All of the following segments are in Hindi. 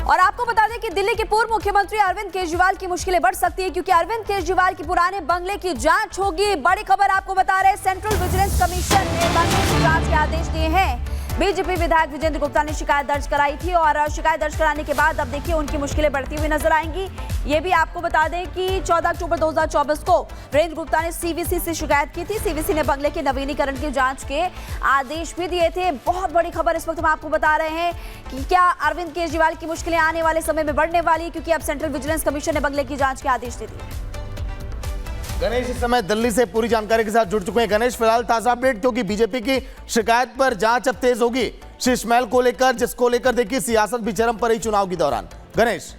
और आपको बता दें कि दिल्ली के पूर्व मुख्यमंत्री अरविंद केजरीवाल की मुश्किलें बढ़ सकती है, क्योंकि अरविंद केजरीवाल के पुराने बंगले की जांच होगी। बड़ी खबर आपको बता रहे हैं, सेंट्रल विजिलेंस कमीशन ने बंगले की जांच के आदेश दिए हैं। बीजेपी विधायक विजेंद्र गुप्ता ने शिकायत दर्ज कराई थी और शिकायत दर्ज कराने के बाद अब देखिए उनकी मुश्किलें बढ़ती हुई नजर आएंगी। ये भी आपको बता दें कि 14 अक्टूबर 2024 को वीरेंद्र गुप्ता ने सीवीसी से शिकायत की थी। सीवीसी ने बंगले के नवीनीकरण की जांच के आदेश भी दिए थे। बहुत बड़ी खबर इस वक्त हम आपको बता रहे हैं कि क्या अरविंद केजरीवाल की मुश्किलें आने वाले समय में बढ़ने वाली, क्योंकि अब सेंट्रल विजिलेंस कमीशन ने बंगले की जांच के आदेश दे दिए। गणेश इस समय दिल्ली से पूरी जानकारी के साथ जुड़ चुके हैं। गणेश, फिलहाल ताजा अपडेट, क्योंकि बीजेपी की शिकायत पर जांच अब तेज होगी शीश महल को लेकर, जिसको लेकर देखिए सियासत भी चरम पर ही चुनाव के दौरान। गणेश,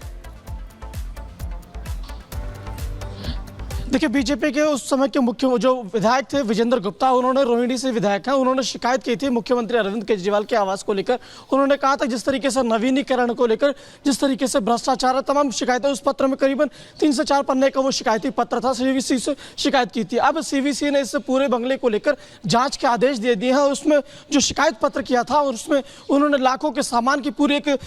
देखिए बीजेपी के उस समय के मुख्य जो विधायक थे विजेंद्र गुप्ता, उन्होंने रोहिणी से विधायक हैं, उन्होंने शिकायत की थी मुख्यमंत्री अरविंद केजरीवाल के आवास को लेकर। उन्होंने कहा था जिस तरीके से नवीनीकरण को लेकर, जिस तरीके से भ्रष्टाचार है, तमाम शिकायतें उस पत्र में करीबन 3 से 4 पन्ने का वो शिकायती पत्र था, सीवीसी से शिकायत की थी। अब सीवीसी ने इस पूरे बंगले को लेकर जांच के आदेश दे दिए हैं और उसमें जो शिकायत पत्र किया था और उसमें उन्होंने लाखों के सामान की पूरी एक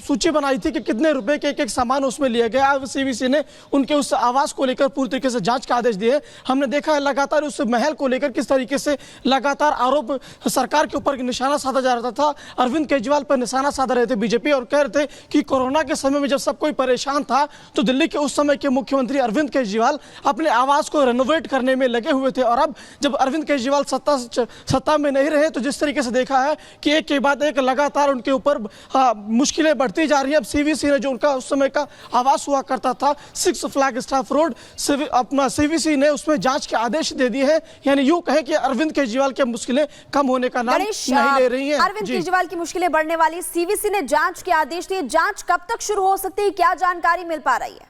सूची बनाई थी कि कितने रुपए के एक सामान उसमें लिया गया। अब सीवीसी ने उनके उस आवास को लेकर पूरी तरीके से जांच का आदेश दिए। हमने देखा है लगातार उस महल को लेकर किस तरीके से लगातार आरोप सरकार के ऊपर निशाना साधा जा रहा था। अरविंद केजरीवाल पर निशाना साधा रहे थे बीजेपी और कह रहे थे कि कोरोना के समय में जब सब कोई परेशान था तो दिल्ली के उस समय के मुख्यमंत्री अरविंद केजरीवाल अपने आवास को रेनोवेट करने में लगे हुए थे। और अब जब अरविंद केजरीवाल सत्ता में नहीं रहे तो जिस तरीके से देखा है कि एक के बाद एक लगातार उनके ऊपर मुश्किलें बढ़ती जा रही है। अब सीवीसी ने जो उनका उस समय का आवास हुआ करता था 6 फ्लैग स्टाफ रोड, अपना सीवीसी ने उसमें जांच के आदेश दे दिए हैं। यानी यूं कहें कि अरविंद केजरीवाल की मुश्किलें कम होने का नाम नहीं ले रही हैं। अरविंद केजरीवाल की मुश्किलें बढ़ने वाली, सीवीसी ने जांच के आदेश दिए। जांच कब तक शुरू हो सकती है, क्या जानकारी मिल पा रही है?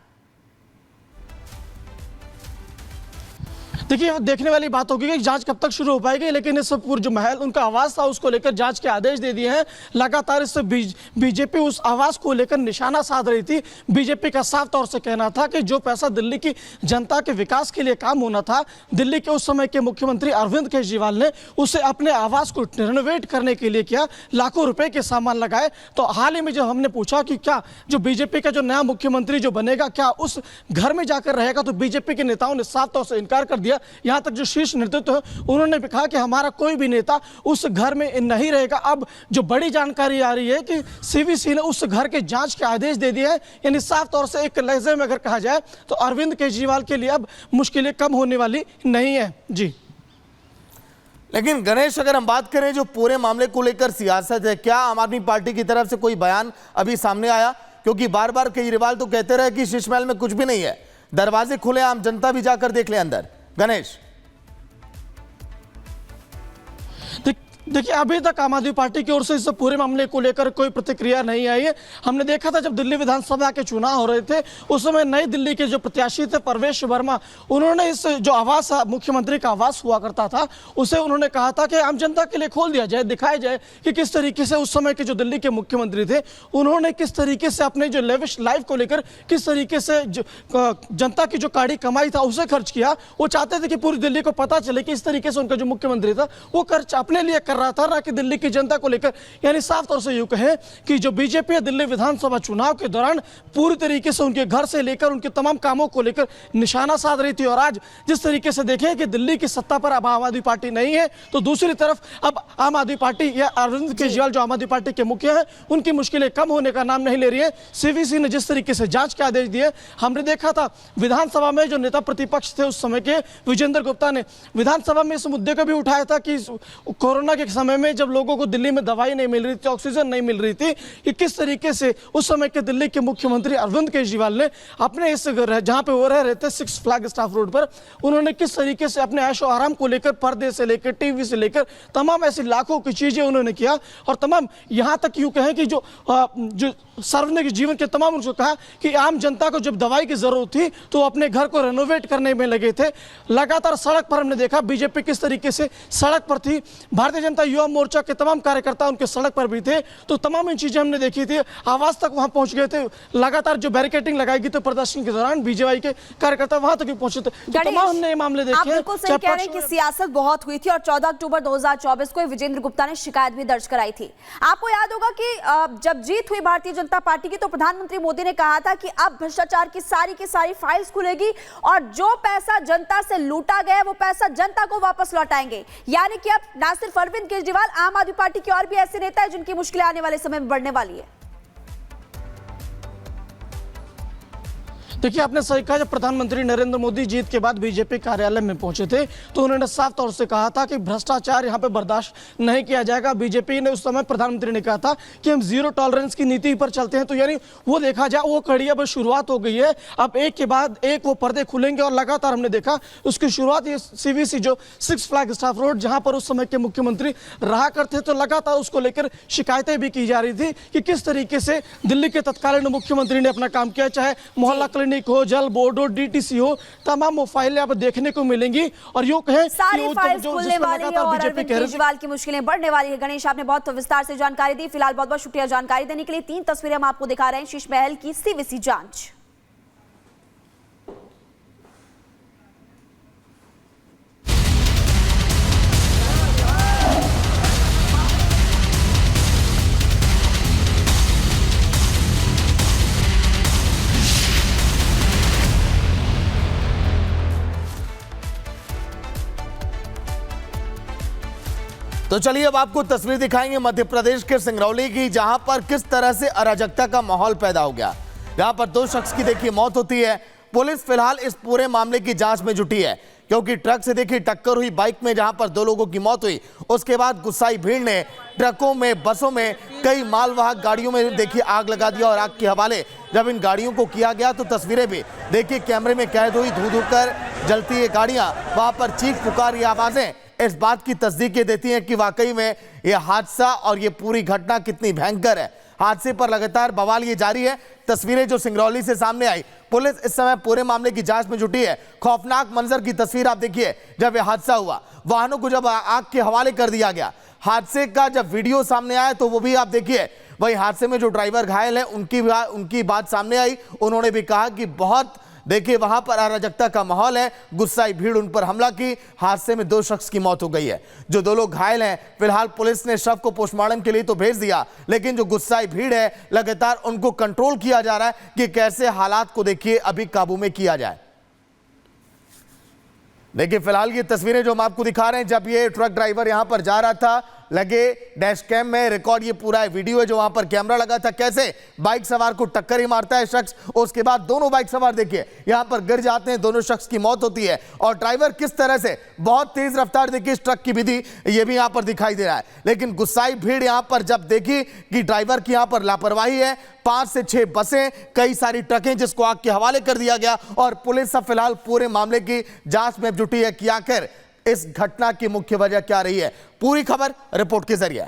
देखिए देखने वाली बात होगी कि जांच कब तक शुरू हो पाएगी, लेकिन इस पूरे जो महल उनका आवास था उसको लेकर जांच के आदेश दे दिए हैं। लगातार इससे बीजेपी उस आवास को लेकर निशाना साध रही थी। बीजेपी का साफ तौर से कहना था कि जो पैसा दिल्ली की जनता के विकास के लिए काम होना था, दिल्ली के उस समय के मुख्यमंत्री अरविंद केजरीवाल ने उसे अपने आवास को रेनोवेट करने के लिए किया, लाखों रुपए के सामान लगाए। तो हाल ही में जब हमने पूछा कि क्या जो बीजेपी का जो नया मुख्यमंत्री जो बनेगा क्या उस घर में जाकर रहेगा, तो बीजेपी के नेताओं ने साफ तौर से इनकार कर दिया। यहां तक जो शीर्ष नेतृत्व है उन्होंने भी कहा कि हमारा कोई भी नेता उस घर में नहीं रहेगा। अब जो बड़ी जानकारी आ रही है कि सीवीसी ने उस घर के जांच के आदेश दे दिए हैं। यानी साफ तौर से एक लहजे में अगर कहा जाए तो अरविंद केजरीवाल के लिए अब मुश्किलें कम होने वाली नहीं है। जी लेकिन गणेश, अगर हम बात करें जो पूरे मामले को लेकर सियासत है, क्या आम आदमी पार्टी की तरफ से कोई बयान अभी सामने आया? क्योंकि बार बार केजरीवाल तो कहते रहे कि शीश महल में कुछ भी नहीं है, दरवाजे खुले, आम जनता भी जाकर देख ले अंदर। गणेश, देखिए अभी तक आम आदमी पार्टी की ओर से इस पूरे मामले को लेकर कोई प्रतिक्रिया नहीं आई है। हमने देखा था जब दिल्ली विधानसभा के चुनाव हो रहे थे उस समय नई दिल्ली के जो प्रत्याशी थे परवेश वर्मा, उन्होंने इस जो आवास मुख्यमंत्री का आवास हुआ करता था उसे उन्होंने कहा था कि आम जनता के लिए खोल दिया जाए, दिखाया जाए कि किस तरीके से उस समय के जो दिल्ली के मुख्यमंत्री थे उन्होंने किस तरीके से अपने जो लेविश लाइफ को लेकर किस तरीके से जनता की जो काड़ी कमाई था उसे खर्च किया। वो चाहते थे कि पूरी दिल्ली को पता चले कि इस तरीके से उनका जो मुख्यमंत्री था वो खर्च अपने लिए कर रहा था, ना कि दिल्ली की जनता को लेकर। यानी साफ तौर से यूं कहें कि जो बीजेपी है दिल्ली विधानसभा चुनाव के दौरान पूरी तरीके से उनके घर से लेकर उनके तमाम कामों को लेकर निशाना साध रही थी। और आज जिस तरीके से देखें कि दिल्ली की सत्ता पर अब आम आदमी पार्टी नहीं है, तो दूसरी तरफ अब आम आदमी पार्टी या अरविंद केजरीवाल जो आम आदमी पार्टी के मुखिया है उनकी मुश्किलें कम होने का नाम नहीं ले रही है। सीवीसी ने जिस तरीके से जांच के आदेश दिए, हमने देखा था विधानसभा में जो नेता प्रतिपक्ष थे उस समय के विजेंद्र गुप्ता ने विधानसभा में इस मुद्दे को भी उठाया था कि कोरोना के समय में जब लोगों को दिल्ली में दवाई नहीं मिल रही थी, ऑक्सीजन नहीं मिल रही थी, कि किस तरीके से उस समय के दिल्ली के मुख्यमंत्री अरविंद केजरीवाल ने अपने इस जहां पे वो रह रहे थे 6 फ्लैग स्टाफ रोड पर, उन्होंने किस तरीके से अपने ऐशो आराम को लेकर पर्दे से लेकर टीवी से लेकर तमाम ऐसी लाखों की चीजें उन्होंने किया। और तमाम यहां तक यूं कहें कि जो सार्वजनिक जीवन के तमाम उनको कहा कि आम जनता को जब दवाई की जरूरत थी तो अपने घर को रेनोवेट करने में लगे थे। लगातार सड़क पर हमने देखा बीजेपी किस तरीके से सड़क पर थी। भारतीय जनता युवा मोर्चा के तमाम कार्यकर्ता उनके सड़क पर भी थे, तो तमाम इन चीजें हमने देखी थी। आवास तक वहां पहुंच गए थे, लगातार जो बैरिकेडिंग लगाई गई तो प्रदर्शन के दौरान बीजेपी के कार्यकर्ता वहां तक भी पहुंचे थे। तो तमाम हमने ये मामले देखे। आप बिल्कुल सही कह रहे हैं कि सियासत बहुत हुई थी और 14 अक्टूबर 2024 को विजेंद्र गुप्ता ने शिकायत भी दर्ज कराई थी। आपको याद होगा कि जब जीत हुई भारतीय जनता पार्टी की तो प्रधानमंत्री मोदी ने कहा था कि अब भ्रष्टाचार की सारी फाइल्स खुलेगी और जो पैसा जनता से लूटा गया वो पैसा जनता को वापस लौटाएंगे। यानी कि अब ना सिर्फ अरविंद केजरीवाल, आम आदमी पार्टी के और भी ऐसे नेता हैं जिनकी मुश्किलें आने वाले समय में बढ़ने वाली है। देखिए, आपने सही कहा, जब प्रधानमंत्री नरेंद्र मोदी जीत के बाद बीजेपी कार्यालय में पहुंचे थे तो उन्होंने साफ तौर से कहा था कि भ्रष्टाचार यहां पे बर्दाश्त नहीं किया जाएगा। बीजेपी ने उस समय, प्रधानमंत्री ने कहा था कि हम जीरो टॉलरेंस की नीति पर चलते हैं। तो यानी वो देखा जाए वो कड़ी अब शुरुआत हो गई है। अब एक के बाद एक वो पर्दे खुलेंगे और लगातार हमने देखा उसकी शुरुआत ये सीवीसी जो 6 फ्लैग स्टाफ रोड जहां पर उस समय के मुख्यमंत्री रहा करते, तो लगातार उसको लेकर शिकायतें भी की जा रही थी कि किस तरीके से दिल्ली के तत्कालीन मुख्यमंत्री ने अपना काम किया, चाहे मोहल्ला हो, जल बोर्ड हो, डीटीसी हो, तमाम वो फाइलें अब देखने को मिलेंगी। और यूं कहें सारी फाइल्स खुलने वाली है और अरविंद केजरीवाल की मुश्किलें बढ़ने वाली है। गणेश, आपने बहुत विस्तार से जानकारी दी। फिलहाल बहुत बहुत शुक्रिया जानकारी देने के लिए। 3 तस्वीरें हम आपको दिखा रहे हैं शीश महल की सीवीसी जांच। तो चलिए अब आपको तस्वीर दिखाएंगे मध्य प्रदेश के सिंगरौली की, जहां पर किस तरह से अराजकता का माहौल पैदा हो गया। यहां पर 2 शख्स की देखिए मौत होती है। पुलिस फिलहाल इस पूरे मामले की जांच में जुटी है, क्योंकि ट्रक से देखिए टक्कर हुई बाइक में, जहां पर 2 लोगों की मौत हुई। उसके बाद गुस्साई भीड़ ने ट्रकों में, बसों में, कई मालवाहक गाड़ियों में देखिए आग लगा दिया। और आग के हवाले जब इन गाड़ियों को किया गया तो तस्वीरें भी देखिए कैमरे में कैद हुई। धू धू कर जलती ये गाड़ियां, वहां पर चीख पुकार, ये आवाजें इस बात की तस्दीक देती हैं कि वाकई में यह हादसा और ये पूरी घटना कितनी भयंकर है। हादसे पर लगातार बवाल ये जारी है। तस्वीरें जो सिंगरौली से सामने आई, पुलिस इस समय पूरे मामले की जांच में जुटी है। खौफनाक मंजर की तस्वीर आप देखिए, जब यह हादसा हुआ, वाहनों को जब आग के हवाले कर दिया गया। हादसे का जब वीडियो सामने आया तो वो भी आप देखिए। वही हादसे में जो ड्राइवर घायल है उनकी बात सामने आई। उन्होंने भी कहा कि बहुत देखिए वहां पर अराजकता का माहौल है, गुस्साई भीड़ उन पर हमला की। हादसे में 2 शख्स की मौत हो गई है। जो 2 लोग घायल हैं, फिलहाल पुलिस ने शव को पोस्टमार्टम के लिए तो भेज दिया, लेकिन जो गुस्साई भीड़ है लगातार उनको कंट्रोल किया जा रहा है कि कैसे हालात को देखिए अभी काबू में किया जाए। देखिए फिलहाल ये तस्वीरें जो हम आपको दिखा रहे हैं, जब ये ट्रक ड्राइवर यहां पर जा रहा था, लगे डैश कैम में रिकॉर्ड ये पूरा वीडियो है जो वहां पर कैमरा लगा था, कैसे बाइक सवार को टक्कर ही मारता है शख्स। उसके बाद दोनों बाइक सवार देखिए यहां पर गिर जाते हैं, दोनों शख्स की मौत होती है। और ड्राइवर किस तरह से बहुत तेज रफ्तार देखिए इस ट्रक की विधि, ये भी यहां पर दिखाई दे रहा है। लेकिन गुस्साई भीड़ यहां पर जब देखी कि ड्राइवर की यहां पर लापरवाही है, 5 से 6 बसें, कई सारी ट्रकें जिसको आग के हवाले कर दिया गया। और पुलिस अब फिलहाल पूरे मामले की जांच में जुटी है कि आखिर इस घटना की मुख्य वजह क्या रही है। पूरी खबर रिपोर्ट के जरिए।